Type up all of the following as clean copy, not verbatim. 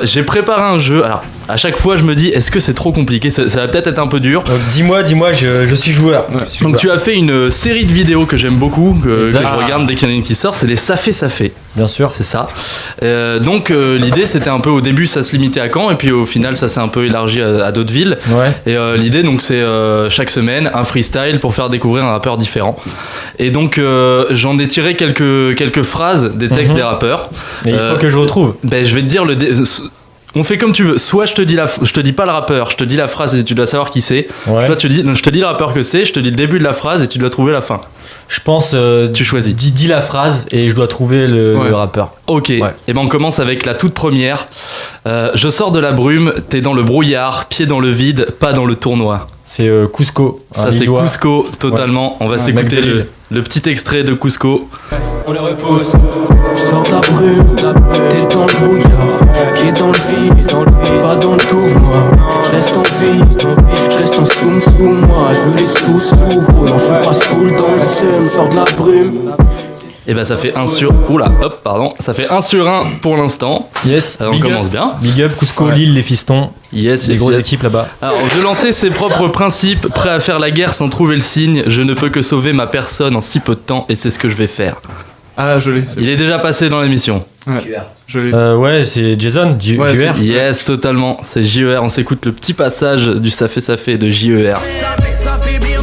J'ai préparé un jeu. Alors, à chaque fois, je me dis, est-ce que c'est trop compliqué? Ça va peut-être être un peu dur. Donc dis-moi, je suis joueur. Ouais. Donc tu as fait une série de vidéos que j'aime beaucoup, que je regarde dès qu'il y en a une qui sort, c'est les ça fait. Bien sûr. C'est ça. Donc l'idée c'était un peu au début ça se limitait à Caen et puis au final ça s'est un peu élargi à d'autres villes. Ouais. Et l'idée donc c'est chaque semaine un freestyle pour faire découvrir un rappeur différent. Et donc j'en ai tiré quelques phrases des textes des rappeurs. Mais il faut que je retrouve. Ben je vais te dire on fait comme tu veux. Soit je te dis pas le rappeur, je te dis la phrase et tu dois savoir qui c'est. Ouais. Toi je te dis le rappeur que c'est, je te dis le début de la phrase et tu dois trouver la fin. Je pense. Tu choisis. Dis la phrase et je dois trouver le rappeur. Ok. Ouais. Et ben on commence avec la toute première. Je sors de la brume, t'es dans le brouillard, pied dans le vide, pas dans le tournoi. C'est Cusco. Ça c'est Cusco totalement. Ouais. On va s'écouter le petit extrait de Cusco. On le repousse. Je sors de la brume, t'es dans le brouillard, pied dans le vide, pas dans le tournoi. Je reste en vie, je reste en sous moi. Je veux les sous gros, non je suis pas saoul dans le seum. Sors de la brume. Et ben ça fait 1 sur... Oula, hop, pardon. Ça fait 1 sur 1 pour l'instant. Yes. On commence bien. Big up, Cusco, Lille, les fistons. Yes, les grosses équipes là-bas. Alors, violenter ses propres principes, prêt à faire la guerre sans trouver le signe. Je ne peux que sauver ma personne en si peu de temps et c'est ce que je vais faire. Ah, je l'ai. Il est déjà passé dans l'émission. Ouais, je l'ai. Ouais, c'est Jason, JER. Yes, totalement. C'est JER. On s'écoute le petit passage du ça fait de JER. Ça fait bien.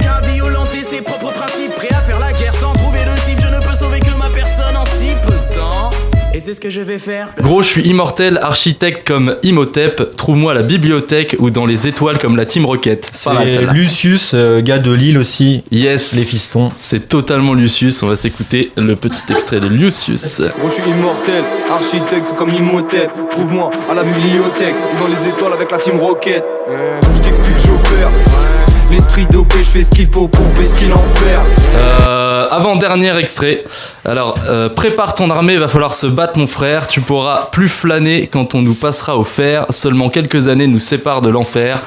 Qu'à violenter ses propres principes, prêt à faire la guerre sans trouver le cible. Je ne peux sauver que ma personne en si peu de temps. Et c'est ce que je vais faire. Gros, je suis immortel, architecte comme Imhotep. Trouve-moi à la bibliothèque ou dans les étoiles comme la Team Rocket. C'est Lucius, gars de Lille aussi. Yes, les fistons. C'est totalement Lucius. On va s'écouter le petit extrait de Lucius. Gros, je suis immortel, architecte comme Imhotep. Trouve-moi à la bibliothèque ou dans les étoiles avec la Team Rocket. Je t'explique, j'opère. L'esprit dopé, je fais ce qu'il faut pour faire ce qu'il en faire. Avant-dernier extrait. Alors, prépare ton armée, va falloir se battre mon frère. Tu pourras plus flâner quand on nous passera au fer. Seulement quelques années nous séparent de l'enfer.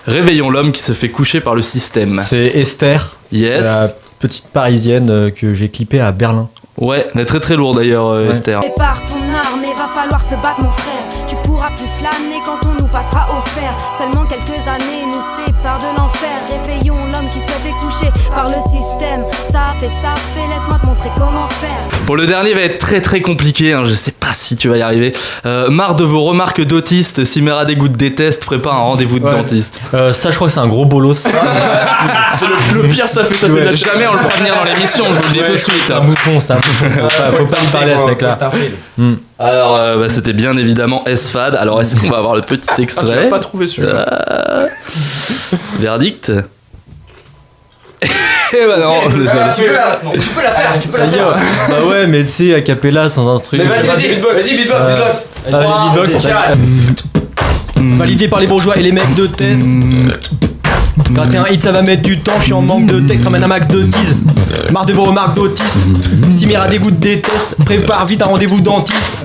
Réveillons l'homme qui se fait coucher par le système. C'est Esther, yes. La petite parisienne que j'ai clippée à Berlin. Ouais, elle est très très lourde d'ailleurs, Esther. Prépare ton armée, va falloir se battre mon frère. Tu pourras plus flâner quand on nous passera au fer. Seulement quelques années nous séparent de l'enfer. Réveillons l'homme qui se fait coucher par le système. Ça fait, laisse-moi te montrer comment faire. Pour le dernier va être très très compliqué, hein, je sais pas si tu vas y arriver. Marre de vos remarques d'autistes, si Mera Dégoût déteste, prépare un rendez-vous de dentiste. Ça je crois que c'est un gros bolos. C'est le pire ça fait de la jamais on le fera venir dans l'émission, je vous le dis tout de suite. C'est un bouffon, faut pas lui parler à ce mec là. Alors c'était bien évidemment S-Fad, alors est-ce qu'on va avoir le petit extrait? Tu l'as pas trouvé celui-là. Verdict. Eh bah non, tu peux la faire. Bah ouais, mais tu sais, a cappella sans instru. Mais vas-y, beatbox. Validé par les bourgeois et les mecs de test. Gratter un hit ça va mettre du temps, je suis en manque de texte, ramène un max de tease. Marre de vos remarques d'autistes. Si Mera Dégoût déteste, prépare vite un rendez-vous dentiste.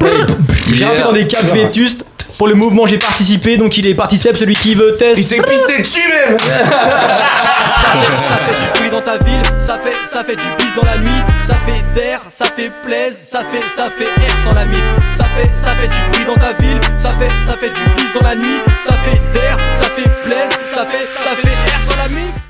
J'ai rappelé dans des cas vétustes. Pour le mouvement j'ai participé, donc il est participé celui qui veut test. Il s'est pissé dessus même. Ça fait du bruit dans ta ville, ça fait du bis dans la nuit, ça fait d'air, ça fait plaise, ça fait air sans la mif. Ça fait du bruit dans ta ville, ça fait du bis dans la nuit, ça fait d'air, ça fait plaise, ça fait air sans la mif.